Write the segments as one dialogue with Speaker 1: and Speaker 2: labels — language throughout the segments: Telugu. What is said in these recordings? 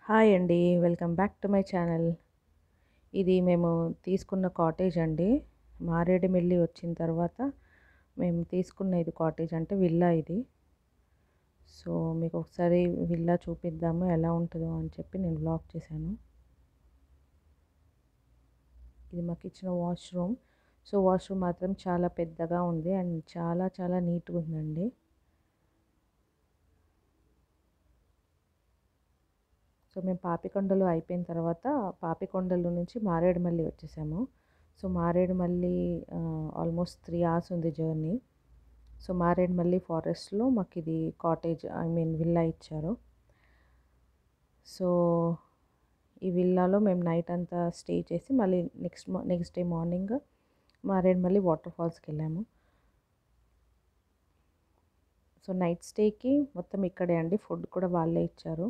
Speaker 1: హాయ్ అండి. Welcome back to my channel. ఇది మేము తీసుకున్న కాటేజ్ అండి. మారేడుమిల్లి వచ్చిన తర్వాత మేము తీసుకున్న ఇది కాటేజ్ అంటే విల్లా ఇది. సో మీకు ఒకసారి విల్లా చూపిద్దాము ఎలా ఉంటుందో అని చెప్పి నేను వ్లాగ్ చేశాను. ఇది మాకు ఇచ్చిన వాష్రూమ్. సో వాష్రూమ్ మాత్రం చాలా పెద్దగా ఉంది అండ్ చాలా చాలా నీట్గా ఉందండి. సో మేము పాపికొండలు అయిపోయిన తర్వాత పాపికొండలు నుంచి మారేడుమల్లి వచ్చేసాము. సో మారేడుమల్లి ఆల్మోస్ట్ 3 hours ఉంది జర్నీ. సో మారేడుమల్లి ఫారెస్ట్లో మాకు ఇది కాటేజ్ విల్లా ఇచ్చారు. సో ఈ విల్లాలో మేము నైట్ అంతా స్టే చేసి మళ్ళీ next day morning Maredumilli water ఫాల్స్కి వెళ్ళాము. సో నైట్ స్టేకి మొత్తం ఇక్కడే అండి. ఫుడ్ కూడా వాళ్ళే ఇచ్చారు,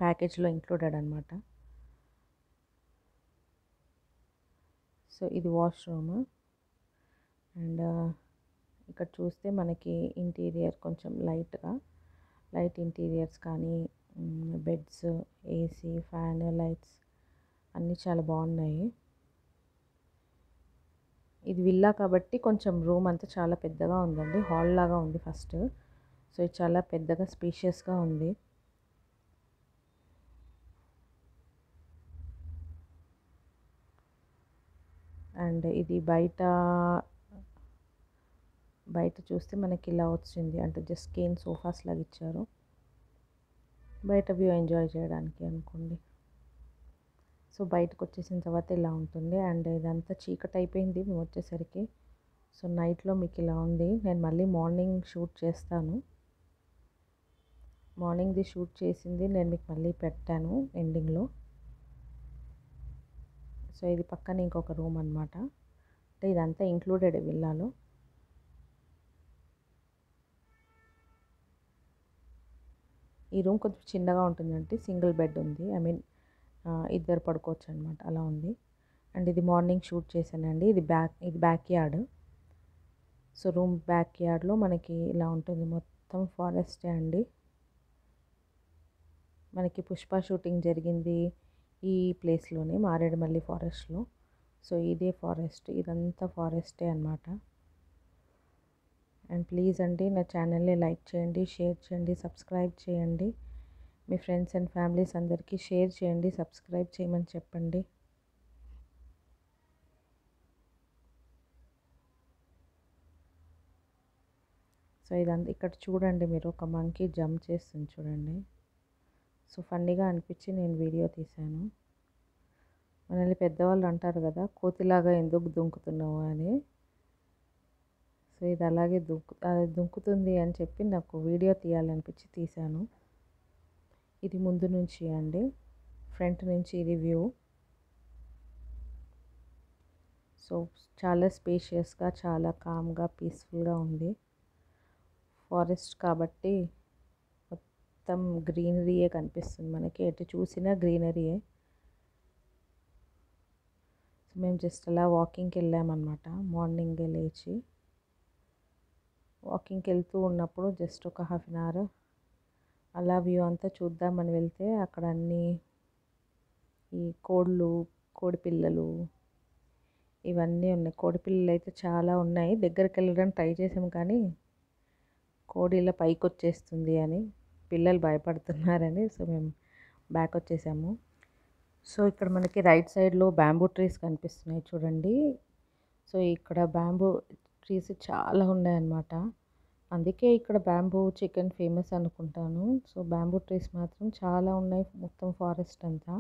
Speaker 1: ప్యాకేజ్లో ఇంక్లూడెడ్ అనమాట. సో ఇది వాష్రూమ్ అండ్ ఇక్కడ చూస్తే మనకి ఇంటీరియర్ కొంచెం లైట్ ఇంటీరియర్స్ కానీ బెడ్స్, ఏసీ, ఫ్యాన్, లైట్స్ అన్నీ చాలా బాగున్నాయి. ఇది విల్లా కాబట్టి కొంచెం రూమ్ అంతా చాలా పెద్దగా ఉందండి. హాల్ లాగా ఉంది ఫస్ట్. సో ఇది చాలా పెద్దగా స్పేషియస్గా ఉంది. అండ్ ఇది బయట చూస్తే మనకి ఇలా వచ్చింది, అంటే జస్ట్ కేన్ సోఫాస్ లాగా ఇచ్చారు బయట వ్యూ ఎంజాయ్ చేయడానికి అనుకోండి. సో బయటకు వచ్చేసిన తర్వాత ఇలా ఉంటుంది అండ్ ఇదంతా చీకటి అయిపోయింది మేము వచ్చేసరికి. సో నైట్లో మీకు ఇలా ఉంది. నేను మళ్ళీ మార్నింగ్ షూట్ చేస్తాను. మార్నింగ్ది షూట్ చేసింది నేను మీకు మళ్ళీ పెట్టాను ఎండింగ్లో. సో ఇది పక్కన ఇంకొక రూమ్ అనమాట. అంటే ఇదంతా ఇంక్లూడెడ్ విల్లాలో. ఈ రూమ్ కొంచెం చిన్నగా ఉంటుందంటే సింగిల్ బెడ్ ఉంది. ఇద్దరు పడుకోవచ్చు అనమాట, అలా ఉంది. అండ్ ఇది మార్నింగ్ షూట్ చేశానండి. ఇది back yard. So room back యార్డ్లో మనకి ఇలా ఉంటుంది, మొత్తం ఫారెస్టే అండి. మనకి పుష్ప షూటింగ్ జరిగింది ఈ ప్లేస్లోనే, మారేడుమల్లి ఫారెస్ట్లో. సో ఇదే ఫారెస్ట్, ఇదంతా ఫారెస్టే అనమాట. అండ్ ప్లీజ్ అండి నా ఛానల్ని లైక్ చేయండి, షేర్ చేయండి, సబ్స్క్రైబ్ చేయండి. మీ ఫ్రెండ్స్ అండ్ ఫ్యామిలీస్ అందరికీ షేర్ చేయండి, సబ్స్క్రైబ్ చేయమని చెప్పండి. సో ఇదంతా ఇక్కడ చూడండి, మీరు ఒక మంకీ జంప్ చేస్తుంది చూడండి. సో ఫన్నీగా అనిపించి నేను వీడియో తీశాను. మనల్ని పెద్దవాళ్ళు అంటారు కదా, కోతిలాగా ఎందుకు దుంకుతున్నావు అని. సో ఇది అలాగే దుంకుతుంది అని చెప్పి నాకు వీడియో తీయాలనిపించి తీశాను. ఇది ముందు నుంచి అండి, ఫ్రంట్ నుంచి ఇది వ్యూ. సో చాలా స్పేషియస్గా, చాలా కామ్గా, పీస్ఫుల్గా ఉంది. ఫారెస్ట్ కాబట్టి మొత్తం గ్రీనరీయే కనిపిస్తుంది మనకి, ఎటు చూసినా గ్రీనరీయే. సో మేము జస్ట్ అలా వాకింగ్కి వెళ్ళామన్నమాట. మార్నింగ్ లేచి వాకింగ్కి వెళ్తూ ఉన్నప్పుడు జస్ట్ ఒక 1/2 hour అలా వ్యూ అంతా చూద్దామని వెళ్తే అక్కడ అన్నీ ఈ కోడి పిల్లలు ఇవన్నీ ఉన్నాయి. కోడి పిల్లలు అయితే చాలా ఉన్నాయి. దగ్గరికి వెళ్ళడానికి ట్రై చేసాము కానీ కోడి ఇలా పైకి వచ్చేస్తుంది అని పిల్లలు భయపడుతున్నారని సో మేము బ్యాక్ వచ్చేసాము. సో ఇక్కడ మనకి రైట్ సైడ్లో బ్యాంబూ ట్రీస్ కనిపిస్తున్నాయి చూడండి. సో ఇక్కడ బ్యాంబూ ట్రీస్ చాలా ఉన్నాయన్నమాట. అందుకే ఇక్కడ బ్యాంబూ చికెన్ ఫేమస్ అనుకుంటాను. సో బ్యాంబూ ట్రీస్ మాత్రం చాలా ఉన్నాయి మొత్తం ఫారెస్ట్ అంతా.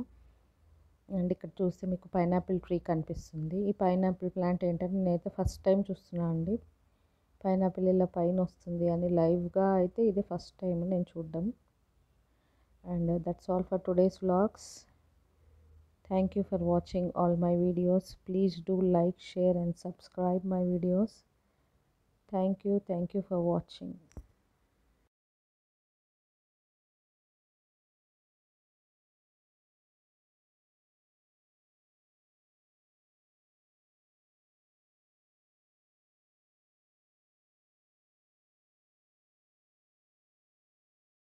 Speaker 1: అండ్ ఇక్కడ చూస్తే మీకు పైనాపిల్ ట్రీ కనిపిస్తుంది. ఈ పైనాపిల్ ప్లాంట్ ఏంటంటే నేనైతే ఫస్ట్ టైం చూస్తున్నాను అండి. పైనాపిల్ ఇలా పైన వస్తుంది అని లైవ్గా అయితే ఇదే ఫస్ట్ టైం నేను చూడడం. And that's all for today's vlogs. Thank you for watching all my videos. Please do like, share and subscribe my videos. Thank you for watching.